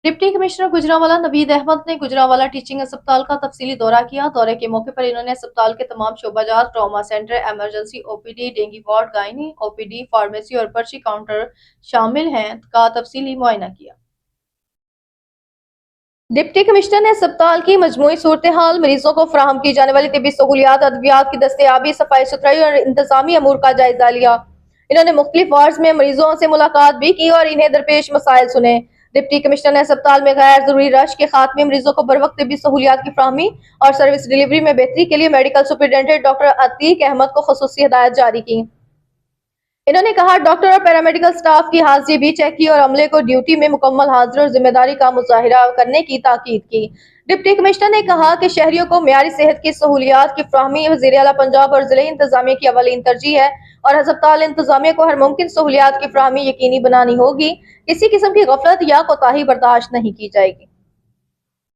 Deputy commissioner Gujranwala Naveed Ahmad ने Gujranwala teaching अस्पताल का तफसीली दौरा किया। दौरे के मौके पर इन्होंने अस्पताल के तमाम शोबाजात, trauma centre, emergency OPD, dengue ward, gynae OPD, pharmacy और पर्ची काउंटर शामिल हैं का तफसीली मुआयना किया। डिप्टी कमिश्नर ने अस्पताल की मजमूई सूरत हाल, मरीजों को फराहम की जाने वाली तिबी सहूलियात, अद्वियात की दस्तयाबी, सफाई सुथराई और इंतजामी अमूर का जायजा लिया। इन्होंने मुख्तलिफ वार्ड्स में मरीजों से मुलाकात भी की और इन्हें दरपेश मसाइल सुने। डिप्टी कमिश्नर ने अस्पताल में गैर जरूरी रश के खात्मे, मरीजों को बर वक्त तिबी सहूलियात की फराहमी और सर्विस डिलीवरी में बेहतरी के लिए medical superintendent doctor Atiq Ahmad को खुसूसी हिदायत जारी की। इन्होंने कहा डॉक्टर और पैरामेडिकल स्टाफ की हाजिरी भी चेक की और अमले को ड्यूटी में मुकम्मल हाजिर और जिम्मेदारी का मुजाहिरा करने की ताकीद की। डिप्टी कमिश्नर ने कहा कि शहरियों को मियारी सेहत की सहूलियात की फराहमी वज़ीर आला पंजाब और जिले इंतजामिया की अव्वलीन तरजीह है और अस्पताल इंतजामिया को हर मुमकिन सहूलियात की फराहमी यकीनी बनानी होगी। किसी किस्म की गफलत या कोताही बर्दाश्त नहीं की जाएगी।